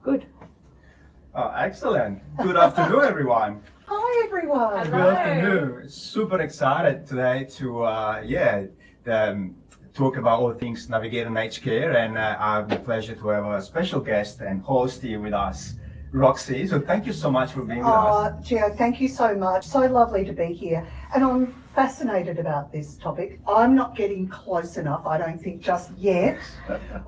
Good. Oh, excellent. Good afternoon, everyone. Hi, everyone. Good afternoon. Super excited today to talk about all things navigating aged care, and I have the pleasure to have a special guest and host here with us, Roxy. So thank you so much for being with us. Gio, thank you so much. So lovely to be here. And I'm fascinated about this topic. I'm not getting close enough, I don't think, just yet.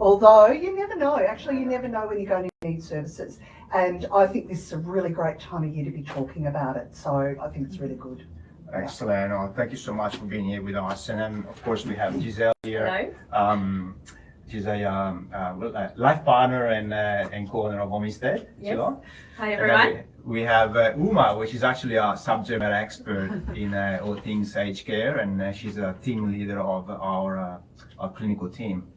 Although you never know. Actually, you never know when you're going to need services. And I think this is a really great time of year to be talking about it. So I think it's really good. Excellent. Oh, thank you so much for being here with us. And then, of course, we have Giselle here. Hello. She's a life partner and co-owner of Homestead. Yes. Hi, everyone. We have Uma, which is actually a subject matter expert in all things aged care, and she's a team leader of our clinical team.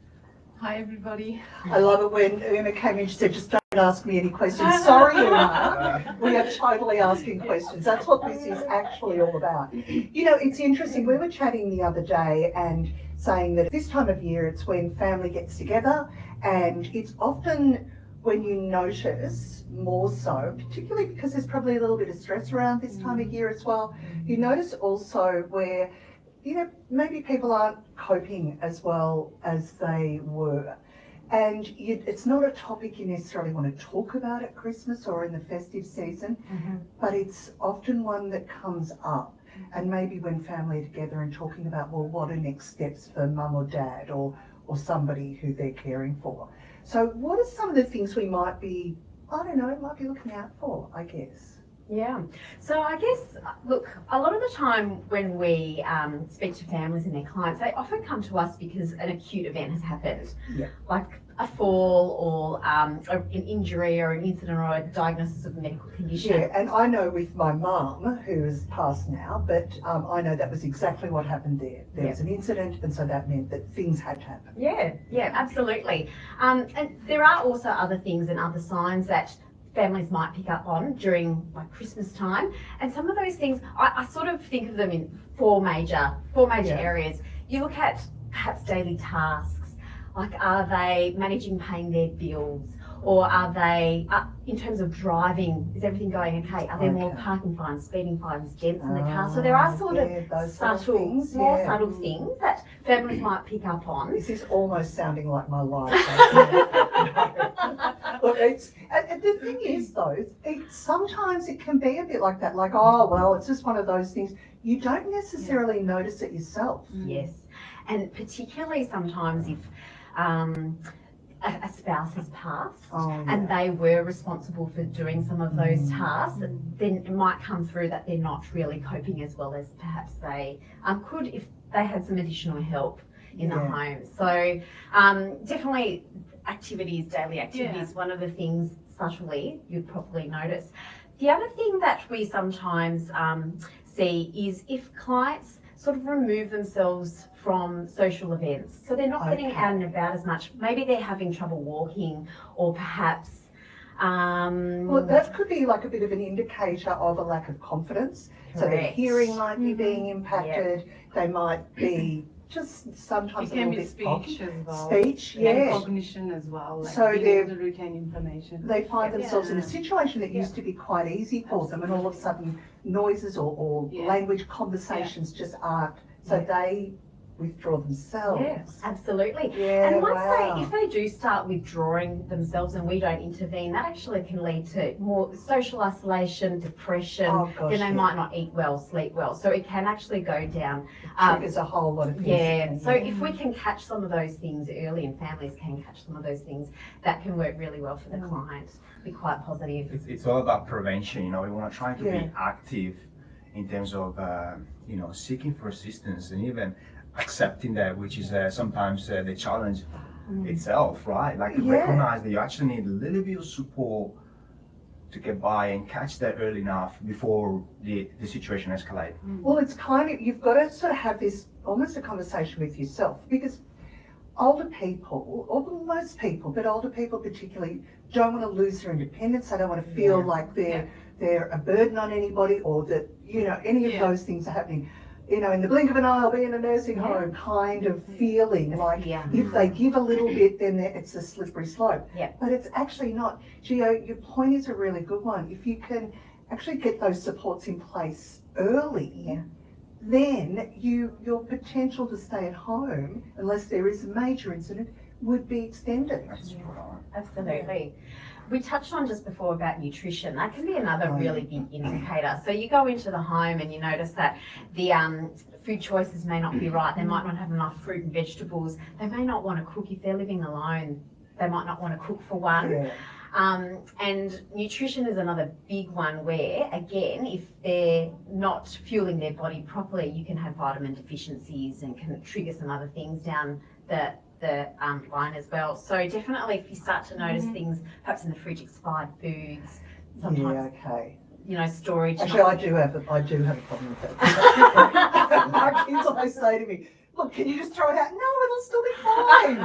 Hi, everybody. I love it when Uma came in, she said, just don't ask me any questions. Sorry, Uma. We are totally asking questions. That's what this is actually all about. You know, it's interesting. We were chatting the other day and saying that this time of year, it's when family gets together, and it's often when you notice more so, particularly because there's probably a little bit of stress around this time of year as well. You notice also where, you know, maybe people aren't coping as well as they were. And it's not a topic you necessarily want to talk about at Christmas or in the festive season, but it's often one that comes up. And maybe when family are together and talking about, well, what are next steps for mum or dad or somebody who they're caring for. So what are some of the things we might be, I don't know, might be looking out for, I guess? Yeah. So I guess, look, a lot of the time when we speak to families and their clients, they often come to us because an acute event has happened, like a fall or an injury or an incident or a diagnosis of a medical condition. Yeah, and I know with my mum, who is passed now, but I know that was exactly what happened there. There was an incident, and so that meant that things had to happen. Yeah, absolutely. And there are also other things and other signs that families might pick up on during like Christmas time, and some of those things I sort of think of them in four major areas. You look at perhaps daily tasks, like are they managing paying their bills, or are they in terms of driving, is everything going okay? Are there more parking fines, speeding fines, dents in the car? So there are sort of subtle, more subtle things that families might pick up on. This is almost sounding like my life. Look, the thing is though, sometimes it can be a bit like that, like, oh, well, it's just one of those things. You don't necessarily notice it yourself. Yes, and particularly sometimes if a spouse has passed and they were responsible for doing some of those tasks, then it might come through that they're not really coping as well as perhaps they could if they had some additional help in the home. So definitely daily activities, one of the things subtly you'd probably notice. The other thing that we sometimes see is if clients sort of remove themselves from social events. So they're not getting out and about as much. Maybe they're having trouble walking, or perhaps well, that could be like a bit of an indicator of a lack of confidence. So their hearing might be being impacted. They might be just sometimes a little bit speech as well. Speech, and cognition as well. Like so being able to retain information. They find themselves in a situation that used to be quite easy for them, and all of a sudden noises or language conversations just aren't. So they withdraw themselves. Yes, absolutely. Yeah, and once if they do start withdrawing themselves and we don't intervene, that actually can lead to more social isolation, depression. Then they might not eat well, sleep well. So it can actually go down. Triggers a whole lot of things. So if we can catch some of those things early, and families can catch some of those things, that can work really well for the client. Be quite positive. It's all about prevention. You know, we want to try to be active in terms of seeking for assistance and even accepting that, which is sometimes the challenge itself, right? Like recognize that you actually need a little bit of support to get by and catch that early enough before the situation escalates. Well, it's kind of, you've got to sort of have this almost a conversation with yourself, because older people, or most people, but older people particularly, don't want to lose their independence. They don't want to feel like they're a burden on anybody, or that, you know, any of those things are happening. you know, in the blink of an eye, I'll be in a nursing Yeah. home kind of feeling, like Yeah. if they give a little bit, then it's a slippery slope. Yeah. But it's actually not. Gio, your point is a really good one. If you can actually get those supports in place early, Yeah. then your potential to stay at home, unless there is a major incident, would be extended. That's spot on. Absolutely. We touched on just before about nutrition. That can be another Oh, really big indicator. So you go into the home and you notice that the food choices may not be right. They might not have enough fruit and vegetables. They may not want to cook if they're living alone. They might not want to cook for one. Yeah. And nutrition is another big one where, again, if they're not fueling their body properly, you can have vitamin deficiencies and can trigger some other things down the line as well. So definitely if you start to notice things, perhaps in the fridge, expired foods, sometimes, Yeah, okay. you know, storage. Actually, I do have a problem with that. My kids always say to me, look, can you just throw it out? No, it'll still be fine.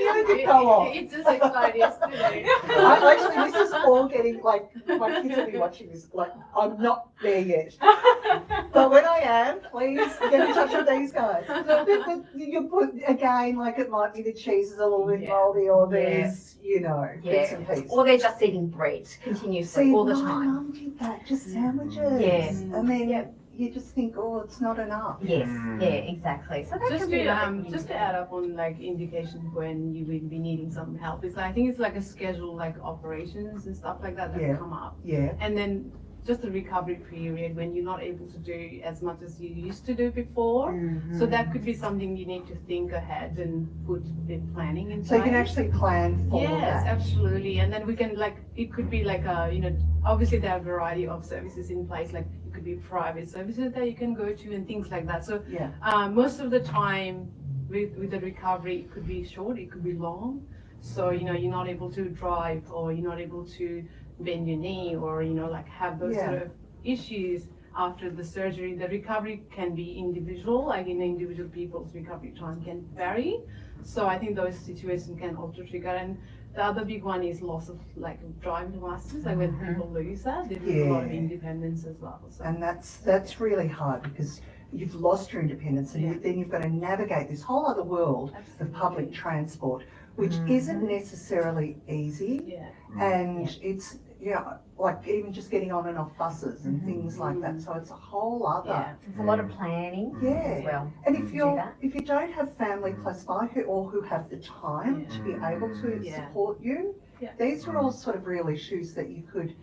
Yogurt go off. It just expired yesterday. Actually, this is all getting, like, my kids will be watching this, like, I'm not there yet. But when I am, please get in touch with these guys. But you put, again, like it might be the cheese is a little bit Yeah. moldy, or Yeah. there's, you know, bits and pieces. Or they're just eating bread continuously See, all the my time. mum did that, just sandwiches. Yeah. And then Yeah. you just think, oh, it's not enough. Yes, yeah, exactly. So that Just can be just to add up on like indications when you will be needing some help, it's I think it's like a schedule, like operations and stuff like that Yeah. come up, Yeah. and then just a recovery period when you're not able to do as much as you used to do before. So that could be something you need to think ahead and put the planning in place. So you can actually plan for Yes, that. absolutely. And then we can like, it could be like you know, obviously there are a variety of services in place, like it could be private services that you can go to and things like that. So Yeah. most of the time with the recovery, it could be short, it could be long. So, you know, you're not able to drive or you're not able to bend your knee or, you know, like have those Yeah. sort of issues after the surgery. The recovery can be individual, like in individual people's recovery time can vary. So I think those situations can also trigger. And the other big one is loss of like driving license, like when people lose that, they lose a lot of Yeah. independence as well. So. And that's really hard because you've lost your independence and Yeah. then you've got to navigate this whole other world of public Absolutely. transport, which isn't necessarily easy. Yeah. And it's, you know, like even just getting on and off buses and things like that. So it's a whole other. Yeah. There's a lot of planning Yeah. as well. And to if do you're that. if you don't have family close by who have the time to be able to Yeah. support you, Yeah. these are all sort of real issues that you could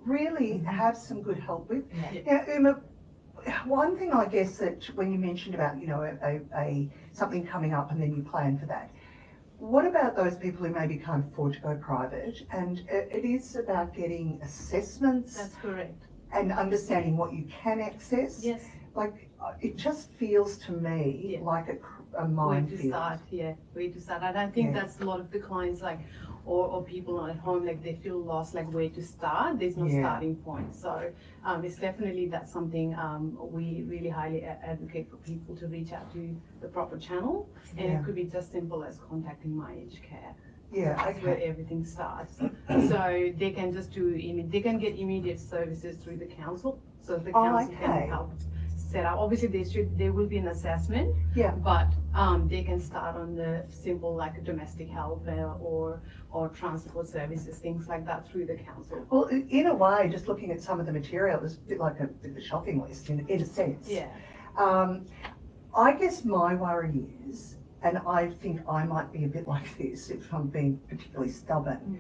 really have some good help with. Yeah. Now, Uma, one thing I guess that when you mentioned about, you know, a something coming up and then you plan for that, what about those people who maybe can't afford to go private? And it is about getting assessments That's correct. and understanding what you can access. Yes. Like, it just feels to me Yeah. like a Where to minefield. start, yeah, where to start. And I think Yeah. that's a lot of the clients, like, or people at home, like they feel lost, like where to start. There's no Yeah. starting point. So it's definitely that's something we really highly advocate for people to reach out to the proper channel. And Yeah. it could be just simple as contacting My Aged Care. Yeah, That's where okay. everything starts. So they can just they can get immediate services through the council. So the Oh, council okay. can help set up. Obviously, there will be an assessment. Yeah. But they can start on the simple like domestic help or transport services, things like that through the council. Well, in a way, just looking at some of the material, it was a bit like a bit of a shopping list in a sense. Yeah. I guess my worry is, and I think I might be a bit like this if I'm being particularly stubborn,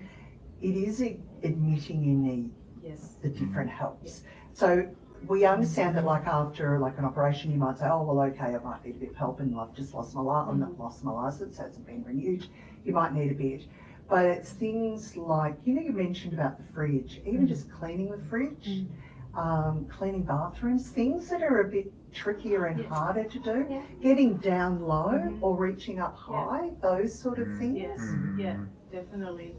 it is admitting you need Yes. the different helps. So we understand that like after like an operation, you might say, oh, well, okay, I might need a bit of help and I've just lost my license, hasn't been renewed. You might need a bit. But it's things like, you know, you mentioned about the fridge, even just cleaning the fridge, cleaning bathrooms, things that are a bit trickier and harder to do, Yeah. getting down low or reaching up high, those sort of things. Yes. Yeah. Definitely.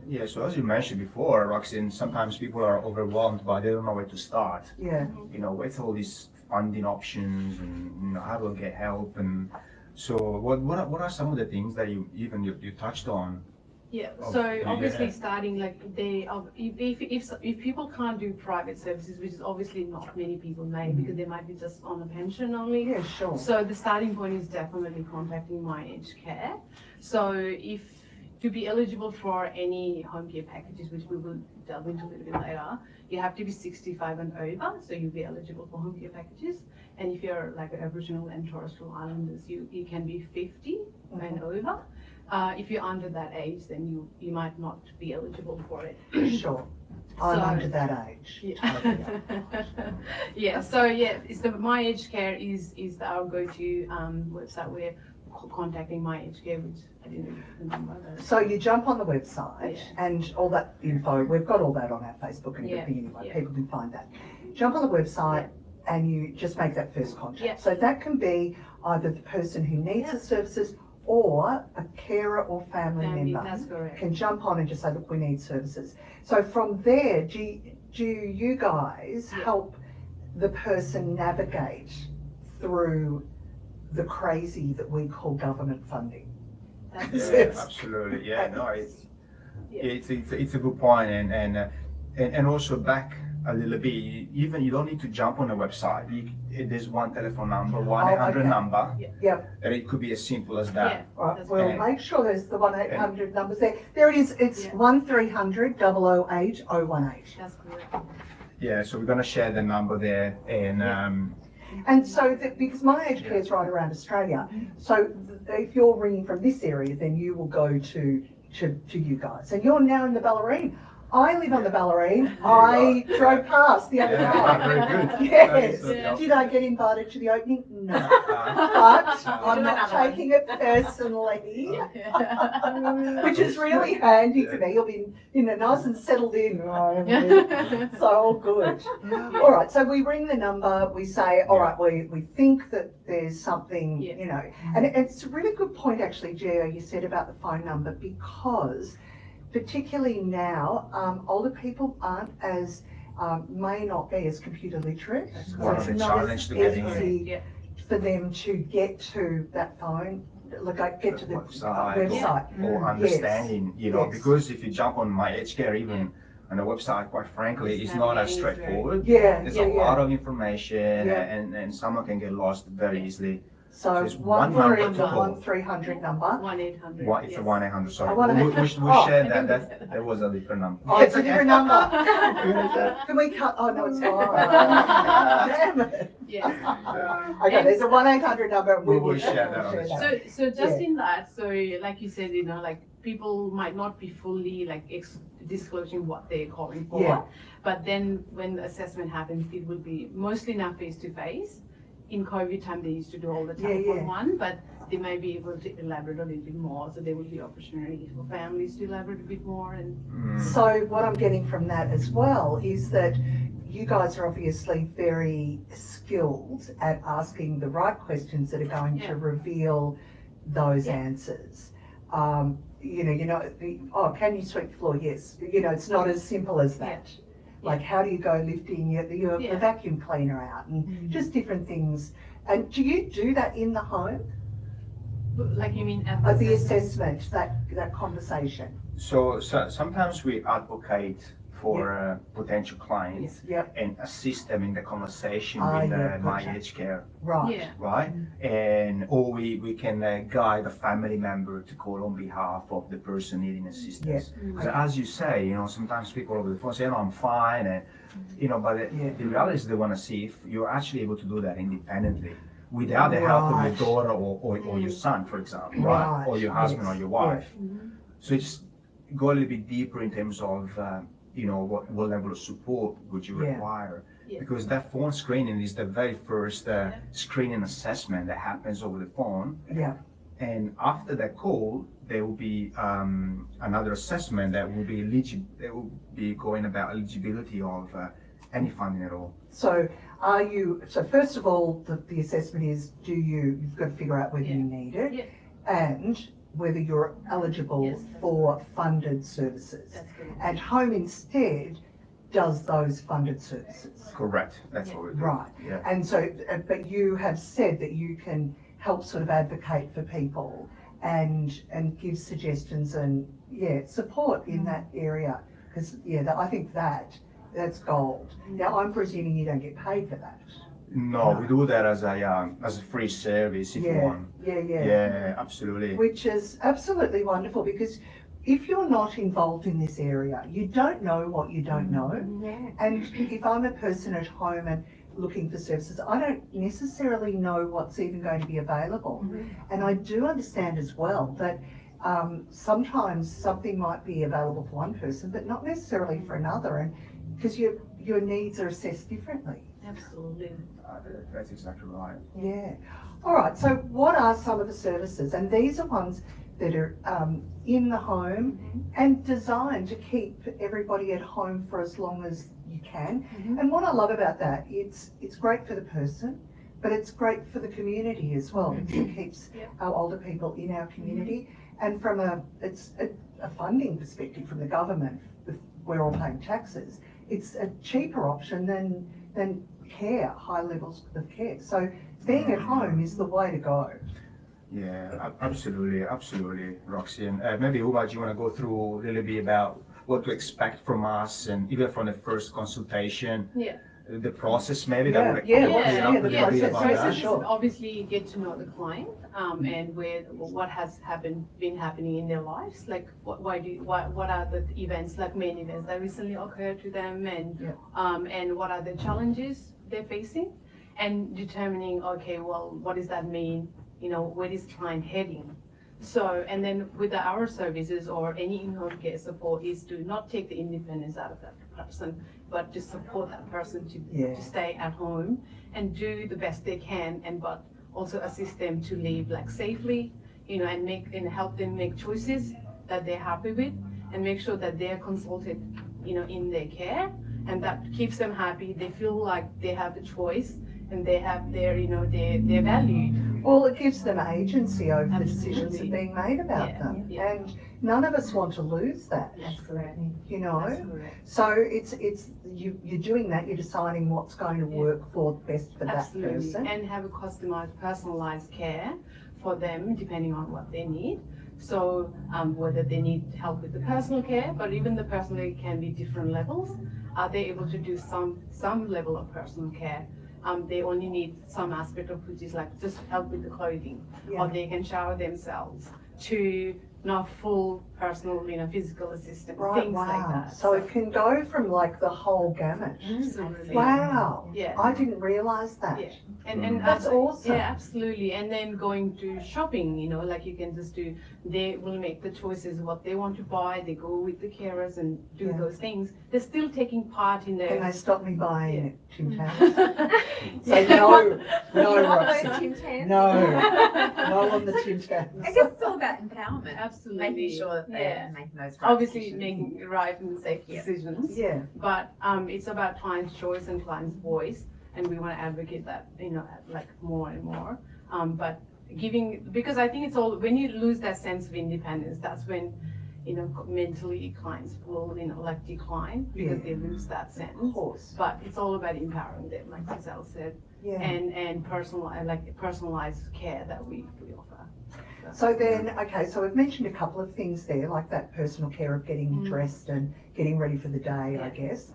Yeah, so as you mentioned before, Roxanne, sometimes people are overwhelmed, but they don't know where to start. Yeah. You know, with all these funding options and, you know, how to get help. And so what are some of the things that you touched on Yeah, Oh, so yeah. obviously starting like if people can't do private services, which is obviously not many people may because they might be just on a pension only. Yeah, sure. So the starting point is definitely contacting My Aged Care. So if to be eligible for any home care packages, which we will delve into a little bit later, you have to be 65 and over, so you'll be eligible for home care packages. And if you're like Aboriginal and Torres Strait Islanders, you can be 50 and over. If you're under that age, then you might not be eligible for it. Sure. I'm So- under that age. Yeah, so yeah, it's the My Aged Care is our go-to website where contacting My Aged Care, which I didn't remember. So you jump on the website Yeah. and all that info, we've got all that on our Facebook and Yeah, everything anyway, yeah. people can find that. Jump on the website and you just make that first contact. Yeah. So that can be either the person who needs the services or a carer or family member That's correct. can jump on and just say, look, we need services. So from there, do you guys help the person navigate through the crazy that we call government funding? That's Yeah, absolutely. Yeah, no, it's a good point, and also back a little bit. Even you don't need to jump on a website. There's one telephone number, 1-800 okay. number, Yep. and it could be as simple as that. Right, That's we'll right. make sure there's the 1-800 numbers there. There it is, it's 1300 008 018. That's correct. Yeah, so we're gonna share the number there, And so, because My Aged Care is right around Australia, so if you're ringing from this area, then you will go to you guys. And you're now in the Ballerine. I live on the Ballerine. I drove past the other yeah, day. very good. Yes. Yeah. Did I get invited to the opening? No. Uh, But I'm not taking it personally, which is really handy for me. You'll be, nice and settled in. So all good. All right, so we ring the number, we say, all right, we think that there's something, and it's a really good point actually, Gio, you said about the phone number, because particularly now, older people aren't as, may not be as computer literate. So one of it's the not challenge as to getting easy for them to get to that phone, get to the website. or understanding, Yes. because if you jump on My Aged Care, even on a website, quite frankly, it's not as straightforward. Yeah, There's yeah, a lot of information, Yeah. and someone can get lost very easily. So There's one number to call. 1-300 number. 1-800. It's a 1-800, sorry. I wanna- We'll share that. There was a different number. Oh, it's a different number. Can we cut? Oh, no, it's fine. Damn it. Yeah. Okay, there's a 1-800 number. We will share that on the chat. So just in that, so like you said, like people might not be fully like disclosing what they're calling for, Yeah. but then when the assessment happens, it would be mostly now face to face. In COVID time, they used to do all the telephone one, but they may be able to elaborate a little bit more. So there will be opportunity for families to elaborate a bit more. And So what I'm getting from that as well is that you guys are obviously very skilled at asking the right questions that are going to reveal those answers. Can you sweep the floor? Yes. It's not as simple as that. Like, how do you go lifting the vacuum cleaner out and just different things. And do you do that in the home? like you mean at The assessment, that conversation? So sometimes we advocate for potential clients Yep. and assist them in the conversation with My gotcha. Aged Care, Right. Yeah. right? Or we can guide a family member to call on behalf of the person needing assistance. So as you say, sometimes people over the phone say, I'm fine, and but the reality is they want to see if you're actually able to do that independently without the help of your daughter or your son, for example, right? Or your husband or your wife. So it's go a little bit deeper in terms of what level of support would you require. Because that phone screening is the very first screening assessment that happens over the phone. Yeah. And after that call, there will be another assessment that will be going about eligibility of any funding at all. So first of all, the assessment is, you've got to figure out whether you need it and whether you're eligible for funded services. That's good. And Home instead does those funded services. Correct, that's what we do. Right. Yeah. And so, but you have said that you can help sort of advocate for people and give suggestions and support in that area, because I think that's gold. Now I'm presuming you don't get paid for that. No, we do that as a free service if you want. Yeah, absolutely. Which is absolutely wonderful, because if you're not involved in this area, you don't know what you don't know. And if I'm a person at home and looking for services, I don't necessarily know what's even going to be available. And I do understand as well that sometimes something might be available for one person, but not necessarily for another, and because your needs are assessed differently. Absolutely. That's exactly right. Yeah. All right. So what are some of the services? And these are ones that are in the home and designed to keep everybody at home for as long as you can. And what I love about that, it's great for the person, but it's great for the community as well, because it keeps our older people in our community. And from a funding perspective from the government, if we're all paying taxes, it's a cheaper option than care, high levels of care. So being at home is the way to go. Yeah, absolutely, Roxy. And maybe Uba, do you want to go through a little bit about what to expect from us, and even from the first consultation? The process maybe that would the process is sure. obviously get to know the client and what has been happening in their lives, like what are the events, like main events that recently occurred to them, and what are the challenges they're facing, and determining, okay, well, what does that mean, where is client heading? So, and then with our services or any in-home care support is to not take the independence out of that person, but to support that person to stay at home and do the best they can, but also assist them to live like safely, and help them make choices that they're happy with, and make sure that they're consulted, in their care, and that keeps them happy. They feel like they have a choice, and they have they're valued. Well, it gives them agency over the decisions that are being made about them, and none of us want to lose that. That's correct. So it's you're doing that. You're deciding what's going to work for best for that person, and have a customized, personalized care for them depending on what they need. So whether they need help with the personal care, but even the personal care can be different levels. Are they able to do some level of personal care? They only need some aspect of which is like just help with the clothing, or they can shower themselves, to not full personal, physical assistance, things like that. So it can go from like the whole gamut. Absolutely. Wow. Yeah. I didn't realize that. Yeah. And that's awesome. Yeah, absolutely. And then going to shopping, like you can just do, they will make the choices what they want to buy. They go with the carers and do those things. They're still taking part in their. Can they stop me buying Tim Tams? Say no, Roxy. No on the Tim Tams. I guess it's all about empowerment. Absolutely. Making sure that they're making those right Obviously decisions. making right and safe decisions. Yeah. But it's about client's choice and client's voice, and we want to advocate that, like more and more. But because I think it's all, when you lose that sense of independence, that's when, mentally clients will, like decline, because they lose that sense. Of course. But it's all about empowering them, like Giselle said, and personalized care that we offer. So then, so we've mentioned a couple of things there, like that personal care of getting dressed and getting ready for the day, I guess.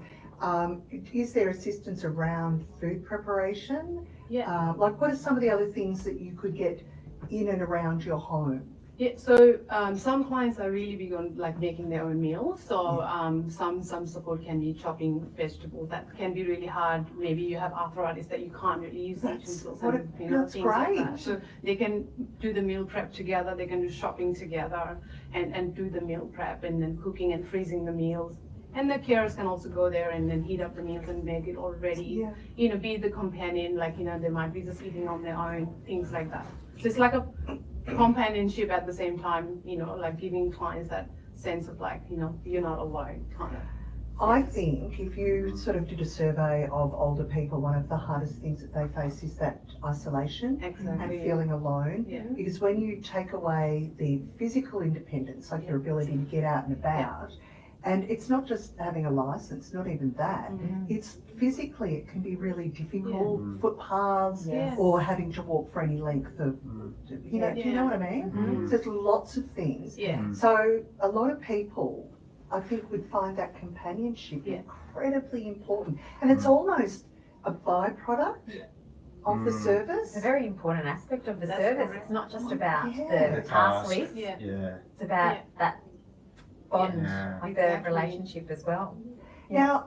Is there assistance around food preparation? Like, what are some of the other things that you could get in and around your home? Yeah, so some clients are really big on like making their own meals. So some support can be chopping vegetables. That can be really hard. Maybe you have arthritis that you can't really use utensils and that's things great. like that. So they can do the meal prep together. They can do shopping together and do the meal prep, and then cooking and freezing the meals. And the carers can also go there and then heat up the meals and make it all ready. Be the companion, like, they might be just eating on their own, things like that. So it's like a companionship at the same time, like giving clients that sense of like, you're not alone kind of. I think if you sort of did a survey of older people, one of the hardest things that they face is that isolation and feeling alone. Because when you take away the physical independence, like your ability to get out and about, And it's not just having a license, not even that. It's physically, it can be really difficult, footpaths, Yes. or having to walk for any length of, you know, do you know what I mean? So there's lots of things. Yeah. So a lot of people, I think, would find that companionship incredibly important. And it's almost a byproduct of the service. It's a very important aspect of the That's service. correct. It's not just about Yeah. the task list. Yeah. Yeah. It's about that bond Yeah. with the Exactly. relationship as well. Now,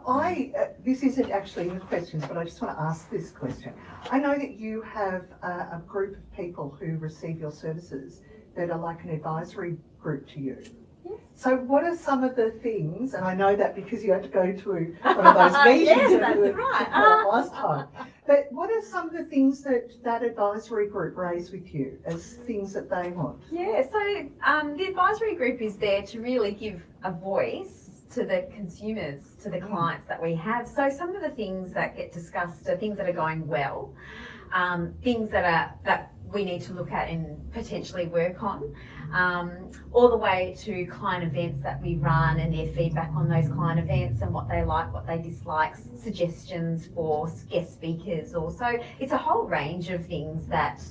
this isn't actually in the questions, but I just want to ask this question. I know that you have a group of people who receive your services that are like an advisory group to you. Yes. So what are some of the things, and I know that because you had to go to one of those meetings Yes, that you that's were right. at last time, but what are some of the things that advisory group raise with you as things that they want? Yeah, so the advisory group is there to really give a voice to the consumers, to the clients that we have. So some of the things that get discussed are things that are going well, things that we need to look at and potentially work on, all the way to client events that we run and their feedback on those client events and what they like, what they dislike, suggestions for guest speakers also. It's a whole range of things that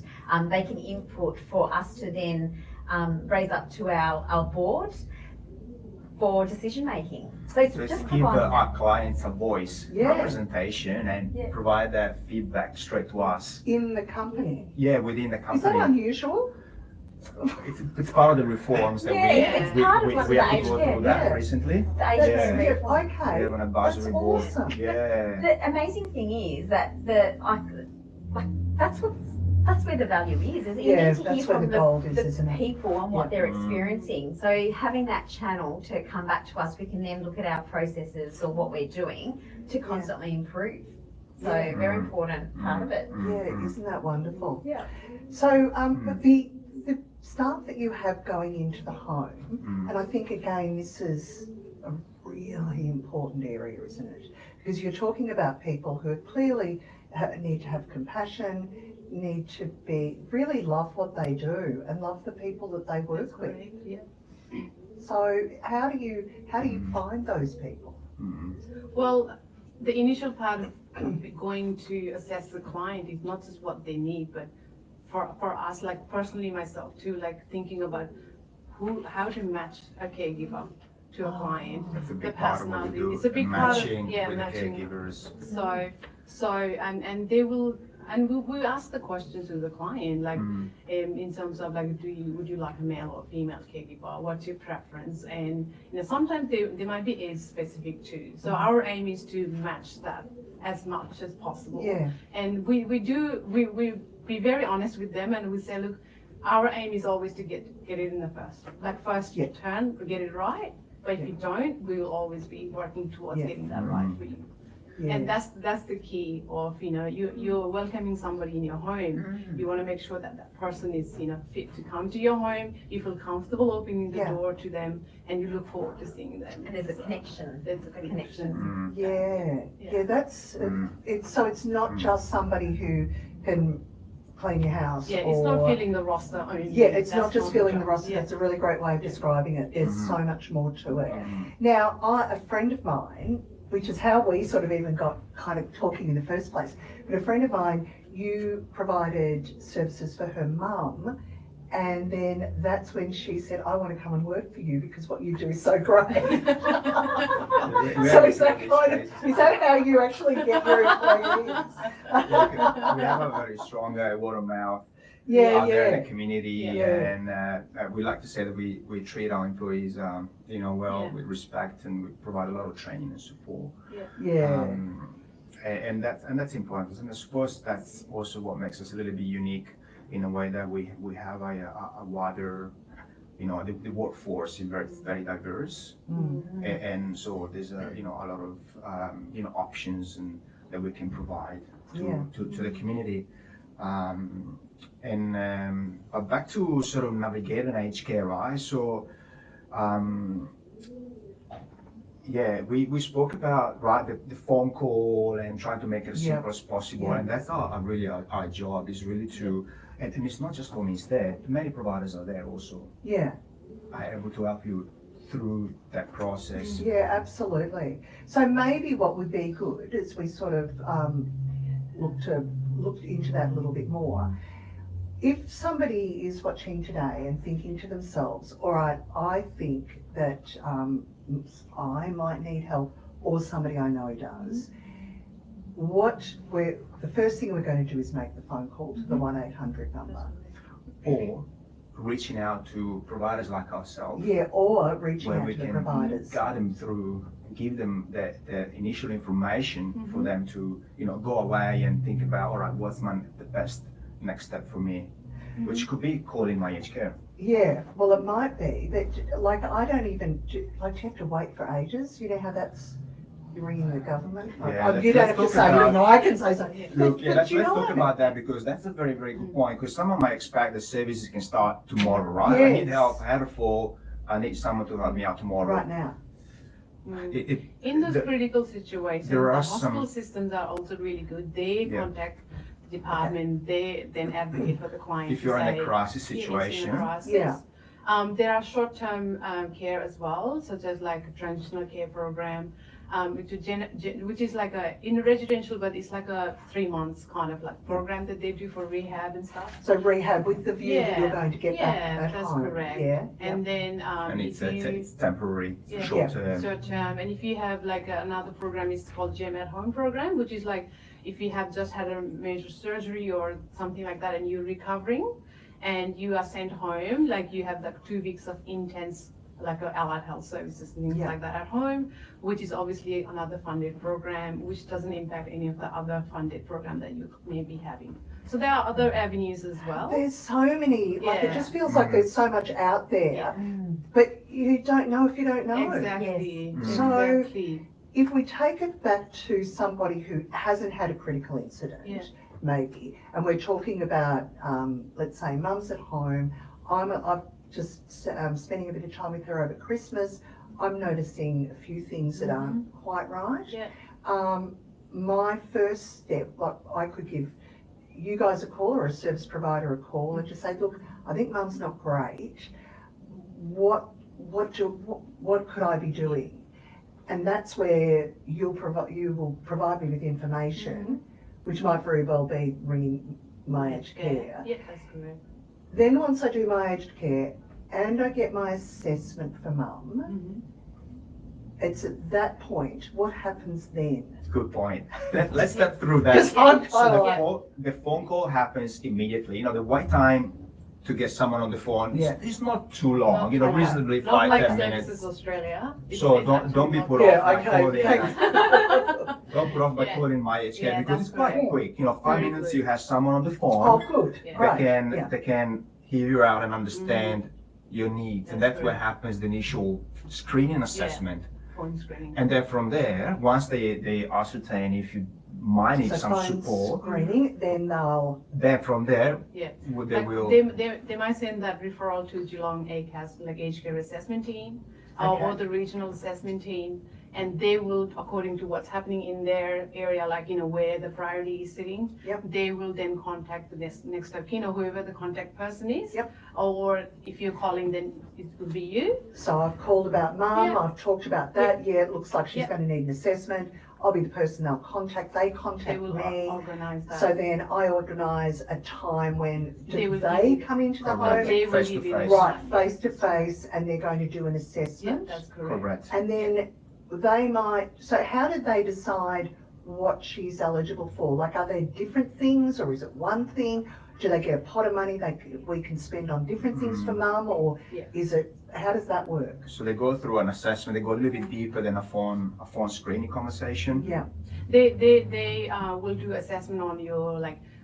they can input for us to then raise up to our board for decision making. So it's So just to give providing our clients a voice, Yeah. representation, and provide that feedback straight to us. In the company. Yeah, within the Is that company. unusual? It's part of the reforms that it's we part of what we the have to go through that yeah. recently. the That's AGM it. reform. Okay. We have an advisory That's board. awesome. Yeah. The amazing thing is that that's where the value is. You Yeah, need to that's hear where from the gold is, the isn't it? people and what Yeah. they're experiencing. So having that channel to come back to us, we can then look at our processes or what we're doing to constantly improve. So Yeah. very important part of it. Yeah, isn't that wonderful? Yeah. So the staff that you have going into the home, and I think again this is a really important area, isn't it? Because you're talking about people who clearly need to have compassion, need to really love what they do and love the people that they work with. Yeah. So how do you find those people? Well, the initial part of going to assess the client is not just what they need, but for us, like personally myself too, like thinking about how to match a caregiver to a client. That's a The big part of what we personality. do. It's a big part of matching with matching. the caregivers. So and they will. And we ask the questions to the client, like in terms of like, would you like a male or female caregiver? What's your preference? And sometimes they might be age specific too. So our aim is to match that as much as possible. Yeah. And we be very honest with them, and we say, look, our aim is always to get it in the first turn, get it right. But if you don't, we will always be working towards getting that right for you. Yeah. And that's the key of, you're welcoming somebody in your home. You want to make sure that that person is, fit to come to your home. You feel comfortable opening the door to them, and you look forward to seeing them. And there's a connection. There's a connection. Yeah, that's it's. So it's not just somebody who can clean your house. Yeah, it's not filling the roster only. Yeah, it's That's not just filling the job. roster. Yeah. That's a really great way of describing it. There's so much more to it. Now, a friend of mine, which is how we sort of even got kind of talking in the first place, but a friend of mine, you provided services for her mum, and then that's when she said, I want to come and work for you because what you do is so great. So is that how you actually get your employees? We have a very strong word of mouth out there in the community, and we like to say that we treat our employees, with respect, and we provide a lot of training and support. And that's important, and I suppose that's also what makes us a little bit unique in a way that we have a wider, the workforce is very diverse, and so there's a lot of options and that we can provide to the community. But back to sort of navigating aged care, right? So, we spoke about the phone call and trying to make it as simple as possible, and that's our job is really to, and it's not just for me, it's there. Many providers are there also. Are able to help you through that process. Yeah, absolutely. So maybe what would be good is we sort of look into that a little bit more. If somebody is watching today and thinking to themselves, all right, I think that I might need help, or somebody I know does, the first thing we're going to do is make the phone call to the 1-800 number. Or reaching out to providers like ourselves. Yeah, or reaching where out we to the can providers. guide them through, give them the initial information for them to, go away and think about, all right, what's the best next step for me, which could be calling my aged care. Yeah, well, it might be that, like, I don't even, like, you have to wait for ages. You know how that's ringing the government? Yeah, you don't have to say anything, I can say something. Look, yeah, let's you know talk what I about that, because that's a very, very good point, because someone might expect the services can start tomorrow, right? I need Yes. help, I had a fall, I need someone to help me out tomorrow. Right now. In those critical situations, there the are hospital systems are also really good. They contact the department, they then advocate for the client. If you're to in say, a crisis "Yes, in a situation, crisis." Yeah. There are short-term care as well, such as like a transitional care program, which is like in residential, but it's like a 3 months kind of like program that they do for rehab and stuff. So rehab with the view that you're going to get back at that's home. correct. Yeah. And then and it's if you temporary, Yeah. short term. short term, and if you have like another program, it's called Gem at Home program, which is like if you have just had a major surgery or something like that and you're recovering and you are sent home, like you have like 2 weeks of intense like allied health services and things like that at home, which is obviously another funded program, which doesn't impact any of the other funded program that you may be having. So there are other avenues as well. There's so many, like it Yeah. just feels like there's so much out there, but you don't know if you don't know. Exactly. So Exactly. if we take it back to somebody who hasn't had a critical incident, maybe, and we're talking about, let's say, mum's at home, I've just spending a bit of time with her over Christmas, I'm noticing a few things that aren't quite right. Yeah. My first step, like I could give you guys a call or a service provider a call and just say, look, I think mum's not great. What could I be doing? And that's where you will provide me with information, which might very well be ringing my aged care. Yeah, that's correct. Then once I do my aged care and I get my assessment for mum, it's at that point, what happens then? Good point. Let's step through that. So the phone call happens immediately. The wait time to get someone on the phone is not too long. Reasonably not 5-10 like minutes. Services Australia. So don't be put off by calling. Okay. Don't put off by calling my aged care because it's quite quick. 5 Very minutes good. you have someone on the phone. Oh, good. Yeah. They can hear you out and understand your needs, and that's where correct. happens the initial screening assessment. Phone screening. And then from there, once they ascertain if you might need some phone support, screening, then from there, Yeah. they Like will. they might send that referral to Geelong ACAS, like aged care assessment team, or the regional assessment team, and they will, according to what's happening in their area, like where the priority is sitting, they will then contact the next of kin or whoever the contact person is. Or if you're calling, then it will be you. So I've called about mum, I've talked about that, it looks like she's going to need an assessment. I'll be the person they'll contact, they contact will me. organise that. So then I organise a time when They will they give come into the Correct. home. They will Face give to you the face. Right, face to face, and they're going to do an Yeah, assessment. that's correct. Correct. And then they might, so how did they decide what she's eligible for? Like, are there different things, or is it one thing? Do they get a pot of money we can spend on different things for mum, or is it, how does that work? So they go through an assessment. They go a little bit deeper than a phone screening conversation. Yeah. They will do assessment on your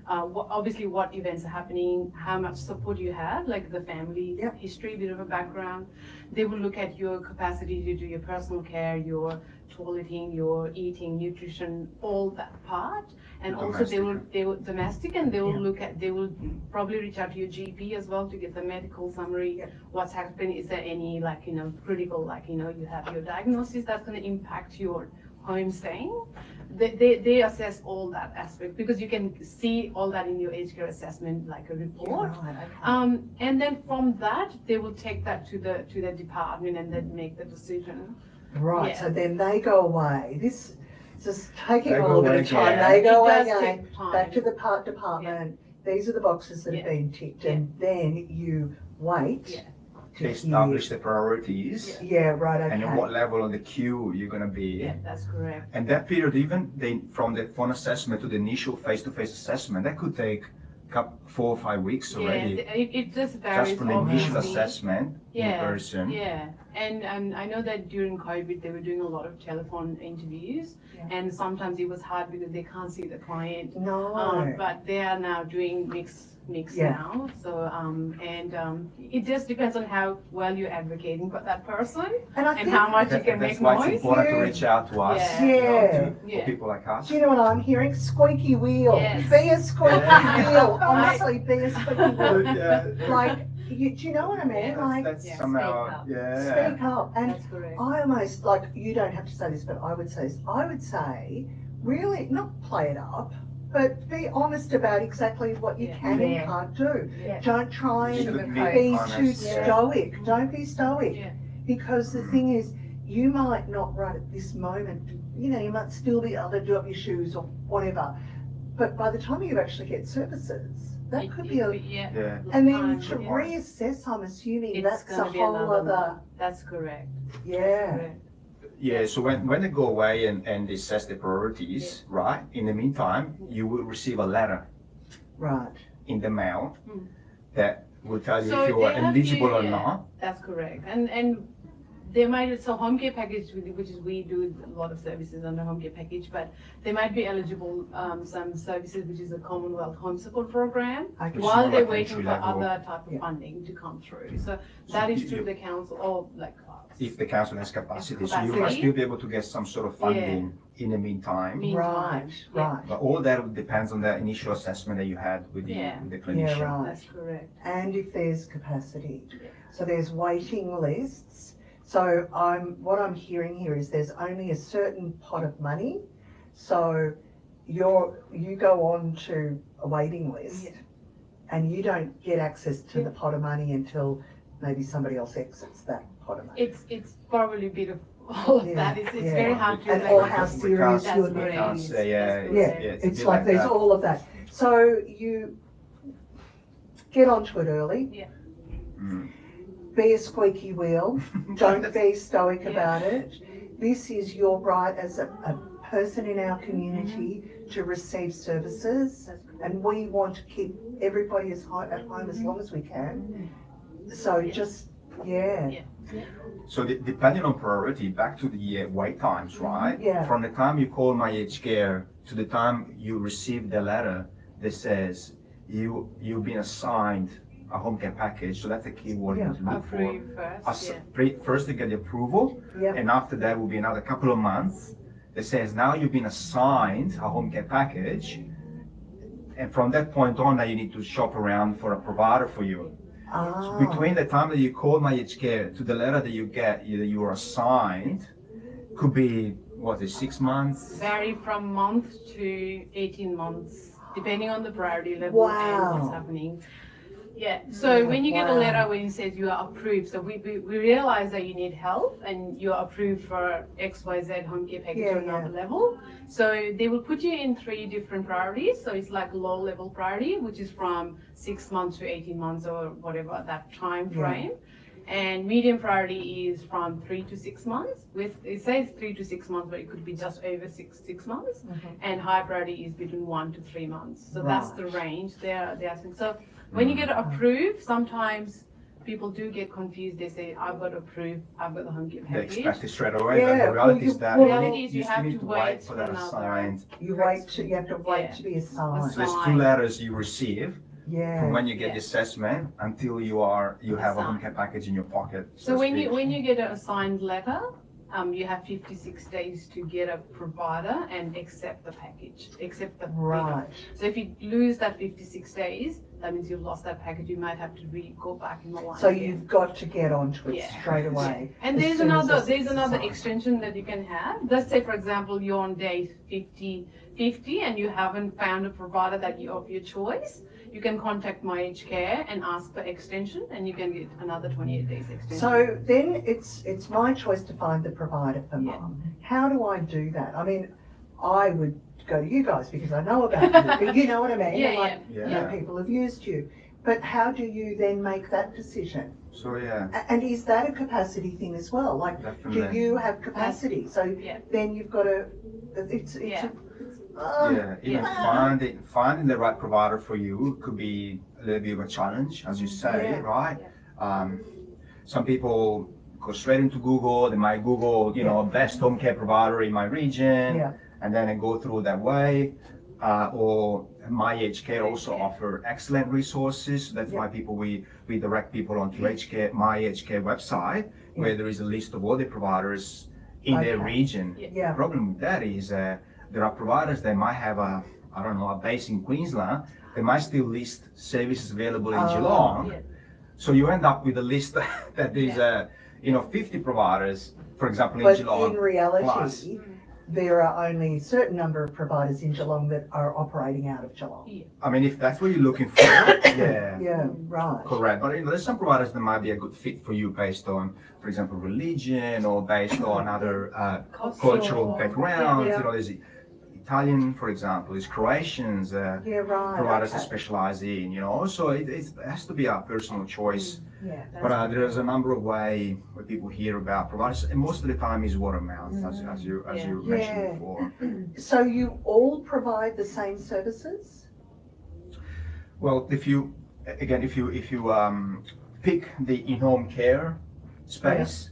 obviously what events are happening, how much support you have, like the family history, bit of a background. They will look at your capacity to do your personal care, your toileting, your eating, nutrition, all that part. And also they will domestic, and they will they will probably reach out to your GP as well to get the medical summary. What's happening? Is there any critical you have your diagnosis that's going to impact your home staying, they assess all that aspect because you can see all that in your aged care assessment, like a report. Right, okay. And then from that, they will take that to the department and then make the decision. Right, Yeah. so then they go away. This just taking They a go little bit away of time. again. They go It does again, take time. back to the department. These are the boxes that have Yeah. been ticked, Yeah. and then you wait Yeah. to They establish the priorities Yeah, right, okay. and at what level on the queue you're going to be. Yeah, that's correct. And that period, even from the phone assessment to the initial face-to-face assessment, that could take 4 or 5 weeks already. Yeah, it just varies. Just from the initial obviously. assessment in person. Yeah, and I know that during COVID, they were doing a lot of telephone interviews, Yeah. and sometimes it was hard because they can't see the client. No. But they are now doing mix Yeah. now. So it just depends on how well you're advocating for that person And I and think, how much you can That's make why noise. it's important to Yeah. reach out to us, Yeah. you know, Yeah. for people like us. do you know what I'm hearing? Squeaky wheel. Yes. Be a squeaky Yeah. wheel. Honestly, be a squeaky wheel. Yeah. Like, do you know what I mean? Yeah, Like, That's Yeah, somehow, speak up. yeah. speak up. And That's correct. I almost, like, you don't have to say this, but I would say this. I would say, really, not play it up, but be honest about exactly what you Yeah. can Yeah. and can't do. Yeah. Don't try Just and admit, be honest, too yeah. stoic. Don't be stoic. Yeah. Because the thing is, you might not right at this moment, you might still be able to do up your shoes or whatever. But by the time you actually get services, that could be a, yeah. Yeah. and then time, to yeah. reassess, I'm assuming It's that's a gonna be whole another other, one. That's correct. That's yeah. correct. Yeah, so when they go away and they assess the priorities, right? In the meantime, you will receive a letter Right. in the mail Mm. that will tell you So if you are they have eligible to- or yeah. not. That's correct. And they might, so home care package, which is we do a lot of services under home care package, but they might be eligible some services, which is a Commonwealth Home Support Program, Okay. Which is while more they're like waiting for entry-level. other type of Yeah. funding to come through. So that is through the council or like. If the council has capacity, so you Capacity. might still be able to get some sort of funding in the meantime. Meantime, Right, yeah. right. But all that depends on the initial assessment that you had with the, Yeah. with the Yeah, clinician. right. That's correct. And if there's capacity. So there's waiting lists. So what I'm hearing here is there's only a certain pot of money. So you go on to a waiting list Yeah. and you don't get access to the pot of money until maybe somebody else exits that pot of money. It's probably a bit of all of Yeah, that. It's yeah. very hard to And like. or how We serious can't- your That's we need can't is. say, That's Yeah, correct. a it's bit like there's that. all of that. So you get onto it early. Mm. Be a squeaky wheel. Don't be stoic Yeah. about it. This is your right as a person in our community to receive services, That's correct. and we want to keep everybody at home as long as we can. So Yeah. just, yeah. So depending on priority, back to the wait times, right? Yeah. From the time you call my aged care to the time you receive the letter that says you've been assigned a home care package. So that's a key word Yeah. to look for. Approve first, yeah. First to get the approval, Yep. and after that will be another couple of months that says now you've been assigned a home care package, and from that point on, now you need to shop around for a provider for you. So Ah, between the time that you call my aged care to the letter that you get, you are assigned, could be what is 6 months. Vary from month to 18 months, depending on the priority level and Wow. what's happening. Yeah, so when you get a Wow. letter when it says you are approved, so we realize that you need help and you're approved for XYZ home care package Yeah, or another level. So they will put you in 3 different priorities. So it's like low level priority, which is from 6 months to 18 months or whatever that time frame. And medium priority is from 3 to 6 months. It says 3 to 6 months, but it could be just over six months. And high priority is between 1 to 3 months. So that's the range they're asking. So when you get approved, sometimes people do get confused. They say, I've got approved, I've got the home care They package. expect it straight away, Yeah, but the reality well, is that well, reality is you still have need to wait wait for that for another- assigned. you have to wait Yeah. to be assigned. So there's 2 Assigned. letters you receive Yeah. from when you get Yeah. the assessment until you have a home Assigned. care package in your pocket. So to when speak. you get an assigned letter, you have 56 days to get a provider and accept the package, accept the Right. So if you lose that 56 days, that means you've lost that package. You might have to go back in the line. So again. you've got to get onto it Yeah. straight away. And as there's soon as another it's- extension that you can have. Let's say, for example, you're on day 50 and you haven't found a provider of your choice. You can contact My Aged Care and ask for extension, and you can get another 28 days extension. So then it's my choice to find the provider for Yeah. mum. How do I do that? I mean, I would go to you guys because I know about you, but you know what I mean? Yeah, Like, yeah. you know, people have used you. But how do you then make that decision? So yeah, And is that a capacity thing as well? Like, do definitely. you have capacity? So Yeah. then you've got to, it's Yeah. Yeah, even finding the right provider for you could be a little bit of a challenge, as you say, Yeah. right? Some people go straight into Google. They might Google, you know, best home care provider in my region, Yeah. and then they go through that way. Or My Aged Care also offer excellent resources. That's why we direct people onto My Aged Care website, where there is a list of all the providers in their region. Yeah. The problem with that is there are providers that might have a base in Queensland. They might still list services available in Geelong. Yeah. So you end up with a list that is 50 providers, for example, in But Geelong. in reality, plus. there are only a certain number of providers in Geelong that are operating out of Geelong. I mean, if that's what you're looking for, yeah. Yeah, right. Correct, but there's some providers that might be a good fit for you based on, for example, religion or based on other cultural backgrounds. Yeah. You know, there's Italian, for example, there's Croatians, Yeah, right. providers that okay. specialize in, you know, so it has to be a personal choice. Yeah. But there's a number of ways where people hear about providers, and most of the time is word of mouth, as you mentioned before. So you all provide the same services? Well, if you pick the in-home care space,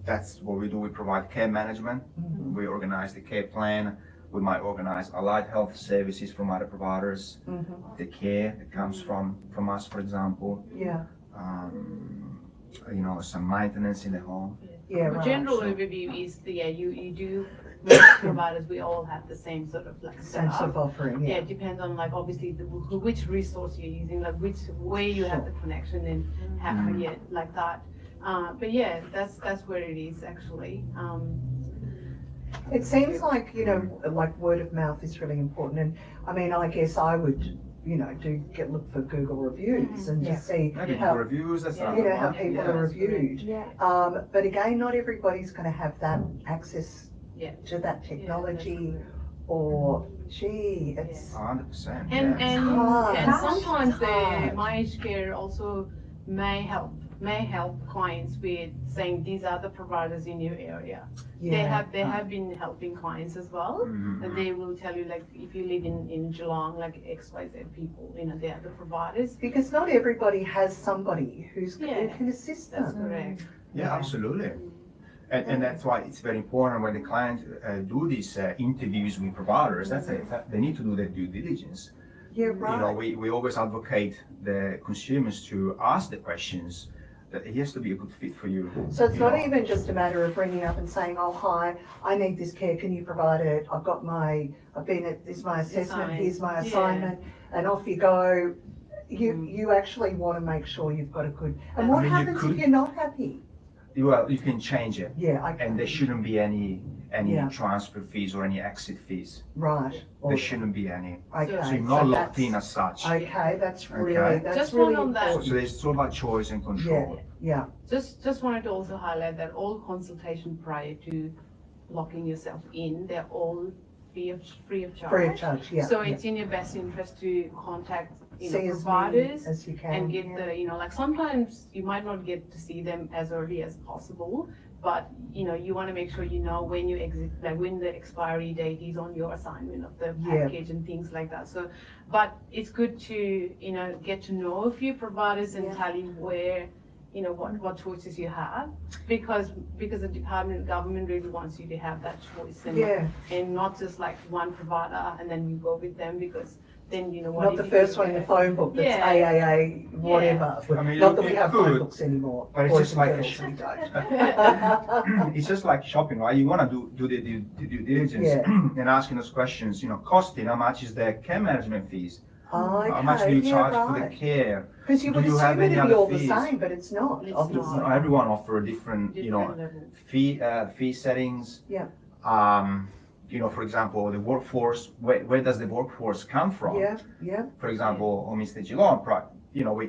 that's what we do. We provide care management. Mm-hmm. We organize the care plan. We might organize allied health services from other providers. Mm-hmm. The care that comes from us, for example. Yeah. You know, some maintenance in the home. Yeah, The right. general overview is you do, most providers, we all have the same sort of like Sense setup. of offering, Yeah, yeah. it depends on like obviously which resource you're using, like where you have the connection and how like that. But yeah, that's where it is actually. It seems like, you know, like word of mouth is really important. And I mean, I guess I would, you know, look for Google reviews and just see Maybe how, reviews, that's you another know, how one. people Yeah. are reviewed. Yeah. But again, not everybody's going to have that access Yeah. to that technology, or gee, it's 100%. And yeah. hard. and Gosh, sometimes it's hard. the My Aged Care also may help clients with saying these are the providers in your area. yeah. They have been helping clients as well. Mhm. And they will tell you like if you live in Geelong, like XYZ people, you know, they are the providers. Because not everybody has somebody who Yeah. can assist That's them. correct. Yeah, absolutely. And that's why it's very important when the clients do these interviews with providers, they need to do their due diligence. Yeah, You know, right. we always advocate the consumers to ask the questions that he has to be a good fit for you. So it's you not know. even just a matter of ringing up and saying, oh, hi, I need this care, can you provide it? I've been at, this is my assessment, here's my assignment, and off you go. You actually want to make sure you've got a good, and what I mean, happens if you're not happy? Well, you can change it, Yeah, okay. and there shouldn't be any Yeah. transfer fees or any exit fees. Right. There shouldn't be any. Okay. So you're not locked that's- in as such. Okay, that's really, Okay. that's Just really one on that. important. So there's so much choice and control. Yeah, Just wanted to also highlight that all consultation prior to locking yourself in, they're all free of charge. free of charge, yeah. So it's in your best interest to contact See as providers many as you can. and get the like sometimes you might not get to see them as early as possible, but you want to make sure you know when you exit, like when the expiry date is on your assignment of the Yeah. package and things like that. So, but it's good to get to know a few providers and tell you where what choices you have, because the government really wants you to have that choice and Yeah, and not just like one provider and then you go with them, because then you know what. Not the first one in the phone book that's Yeah. AAA, whatever. I mean, Not that we you have phone could, books anymore. but it's Boys just and like a girls, we don't. it's just like shopping, right? You want to do the due diligence Yeah. and asking those questions. You know, costing. How much is the care management fees? Okay, How much do you yeah, charge for the right. care? Because you Do would you have assume any it'd be other all the fees? same, but it's not, It's obviously. not. Everyone offer a different, Different level. fee settings. Yeah. For example, the workforce. Where does the workforce come from? Yeah, yeah, For example, on Mr. Geelong,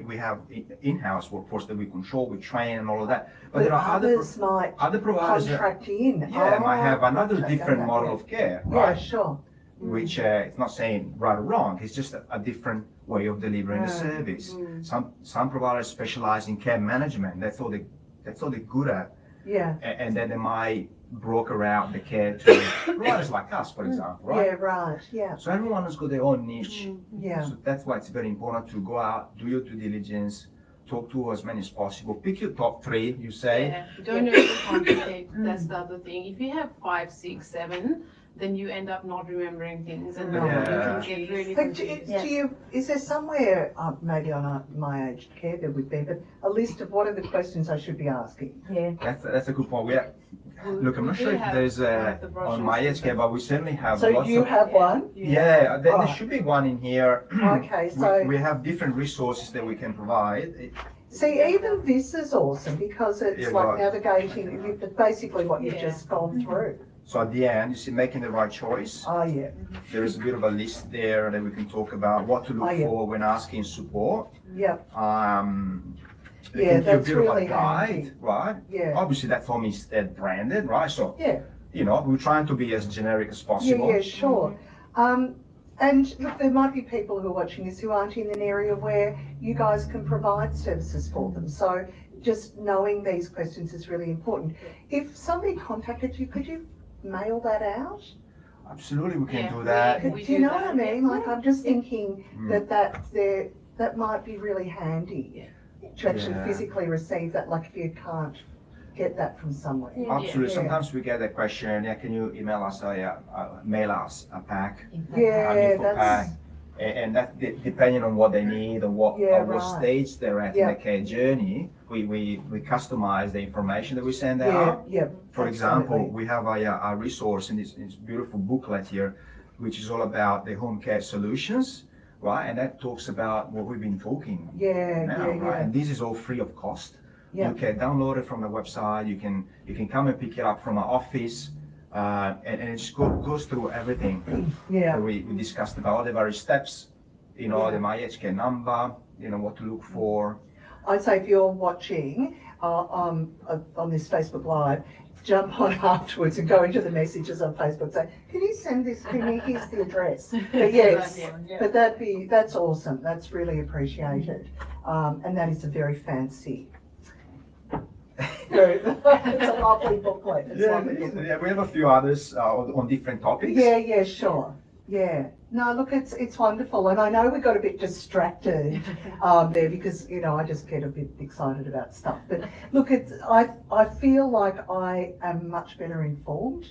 we have in-house workforce that we control, we train, and all of that. But there are others might other providers that contract in. might have another gotcha, different okay, model yeah. of care, Yeah, right? sure. Which it's not saying right or wrong. It's just a different way of delivering the service. Some providers specialize in care management. That's all they're good at. Yeah. And then they might broker out the care to providers like us, for example, right? Yeah, right, yeah, So everyone has got their own niche. yeah. So that's why it's very important to go out, do your due diligence, talk to as many as possible. Pick your top 3, you say. Yeah, don't overcomplicate. That's the other thing. If you have 5, 6, 7, then you end up not remembering things, and then you can get really But confused. is there somewhere, maybe on my aged care there would be, but a list of what are the questions I should be asking? Yeah. That's a good point. Look, I'm not We sure do if have there's one of the on brochures my with edge care, but we certainly have So lots you of. have one? Yeah, there Alright. should be one in here. Okay, so. We have different resources that we can provide. See, even this is awesome because it's Yeah, like right. navigating, basically what you've Yeah. just gone through. So at the end, you see, making the right choice. Oh, yeah. There is a bit of a list there that we can talk about what to look Oh, yeah. for when asking support. Yep, They Yeah, can give that's you a bit really of a guide, handy. right? yeah, Obviously, that's all instead branded, right? So, yeah. we're trying to be as generic as Yeah, possible. yeah, sure. And look, there might be people who are watching this who aren't in an area where you guys can provide services for them. So just knowing these questions is really important. If somebody contacted you, could you mail that out? Absolutely, we can Yeah, do that. we Do you do know that. what I mean? Like, I'm just thinking Mm. that might be really handy to actually Yeah. physically receive that, like if you can't get that from somewhere. Absolutely. Yeah. Sometimes we get a question. Yeah, can you mail us mail us a pack, Yeah, an info that's, pack, and that depending on what they need and what Yeah, what right. stage they're at Yeah. in the care journey. We customize the information that we send yeah, out. yeah. For example, absolutely. we have a resource in this beautiful booklet here, which is all about the home care solutions, right? And that talks about what we've been talking Yeah, now, yeah, right? yeah. And this is all free of cost. Yeah. You can download it from the website. You can come and pick it up from our office, and it just goes through everything Yeah. that we discussed about the various steps. Yeah. The MyHK number. What to look for. I'd say if you're watching on this Facebook Live, jump on afterwards and go into the messages on Facebook and say, can you send this to me? Here's the address. But yes, but that's awesome. That's really appreciated. And that is a very fancy. It's a lovely booklet. It's Yeah, lovely booklet. yeah, we have a few others on different topics. Yeah, sure. Yeah. No, look, it's wonderful. And I know we got a bit distracted there because, I just get a bit excited about stuff. But look, I feel like I am much better informed.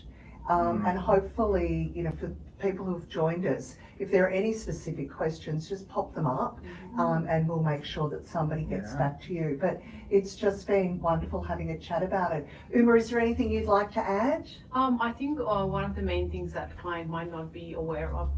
And hopefully, for people who've joined us, if there are any specific questions, just pop them up and we'll make sure that somebody gets back to you. But it's just been wonderful having a chat about it. Uma, is there anything you'd like to add? I think one of the main things that client might not be aware of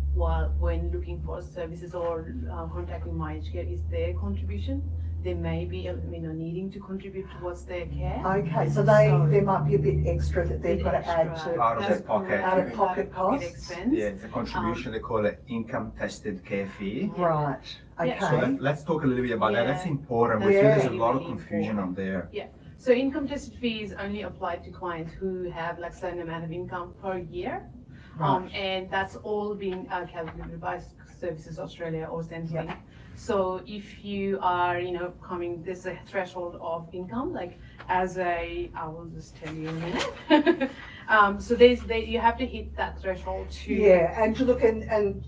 when looking for services or contacting MyHK is their contribution. They may be needing to contribute towards their care. Okay, so there might be a bit extra that they've got to add to Out of their pocket. out of pocket costs. expense. Yeah, it's a contribution. They call it income tested care fee. Right. Okay. So let's talk a little bit about that. Yeah. That's important. We Yeah. feel there's a lot of Really confusion important. on there. So income tested fees only apply to clients who have like certain amount of income per year. Right. And that's all being calculated by Services Australia or Centrelink. So if you are, there's a threshold of income, like I will just tell you in a minute. So you have to hit that threshold to. Yeah, and to look and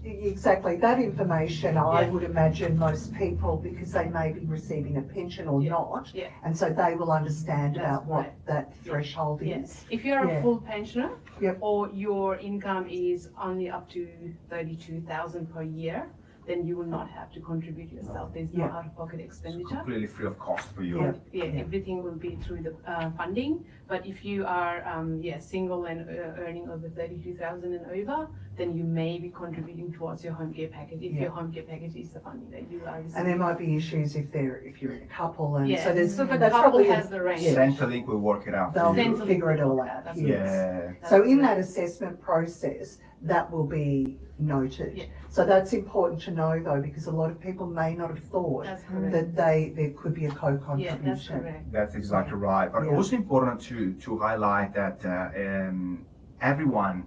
exactly that information, I Yeah. would imagine most people, because they may be receiving a pension or not, Yeah. and so they will understand That's about what right. that threshold Yes, is. if you're Yeah. a full pensioner Yep. or your income is only up to 32,000 per year, then you will not have to contribute yourself. There's no out-of-pocket expenditure. Completely free of cost for you. Everything will be through the funding. But if you are single and earning over 32,000 and over, then you may be contributing towards your home care package if your home care package is the funding that you are receiving. And there might be issues if you're in a couple, and so the that's couple probably has the range. Centrelink will work it out. They'll for you. figure it all out. That's Yes. Yeah. So in that assessment process, that will be noted. Yeah. So that's important to know though, because a lot of people may not have thought That's correct. that there could be a Yeah, that's co-contribution. correct. That's exactly right. But also important to highlight that everyone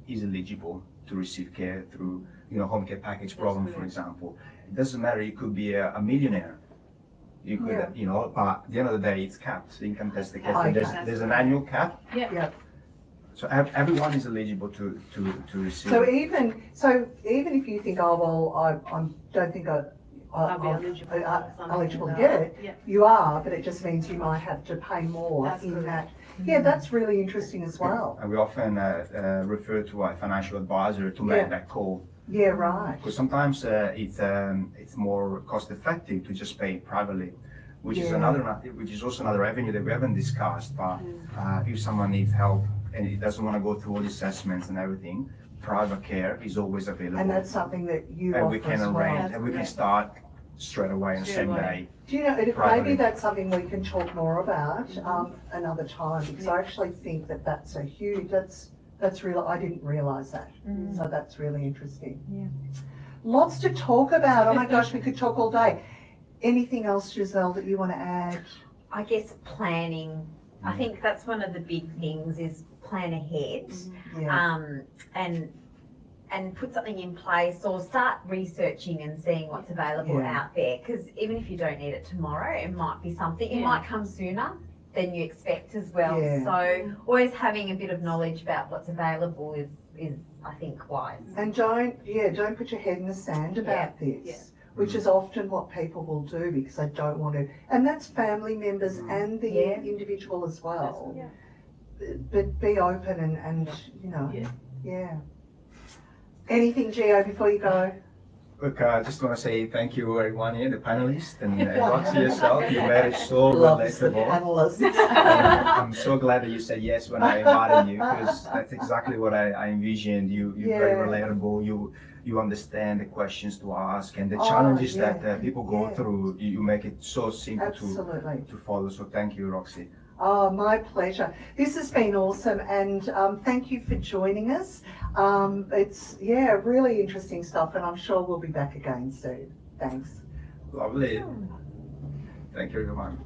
is eligible to receive care through, home care package program, for example. It doesn't matter. You could be a millionaire. You could, but at the end of the day, it's capped. The income test, there's an annual cap. Yeah. So everyone is eligible to receive. So even if you think, oh well, I don't think I'll be I'm eligible to like get that. it, Yeah. you are, but it just means you might have to pay more That's in correct. that. Yeah, that's really interesting as well. And we often refer to a financial advisor to make that call. Yeah, right. Because sometimes it's more cost effective to just pay privately, which is also another avenue that we haven't discussed. But if someone needs help and he doesn't want to go through all the assessments and everything, private care is always available. And that's something that you and offer we can as well. arrange, and we can start straight away on the same day. Do you know, maybe Privately. that's something we can talk more about another time, because I actually think that's a huge, that's real, I didn't realise that. So that's really interesting. Yeah. Lots to talk about. Oh my gosh, we could talk all day. Anything else, Giselle, that you want to add? I guess planning. I think that's one of the big things is plan ahead. Yeah. And put something in place or start researching and seeing what's available out there, because even if you don't need it tomorrow, it might be something, it might come sooner than you expect as well. Yeah. So always having a bit of knowledge about what's available is I think wise. And don't put your head in the sand about this, which is often what people will do because they don't want to, and that's family members and the individual as well. But be open and Anything, Gio, before you go? Look, I just want to say thank you everyone here, the panelists, and Roxy yourself. You made it so Loves the relatable. panelists. I'm so glad that you said yes when I invited you, because that's exactly what I envisioned. You're very relatable. You understand the questions to ask and the challenges that people go through. You make it so simple to follow. So thank you, Roxy. Oh, my pleasure. This has been awesome, and thank you for joining us. It's really interesting stuff, and I'm sure we'll be back again soon. Thanks. Lovely. Thank you, everyone.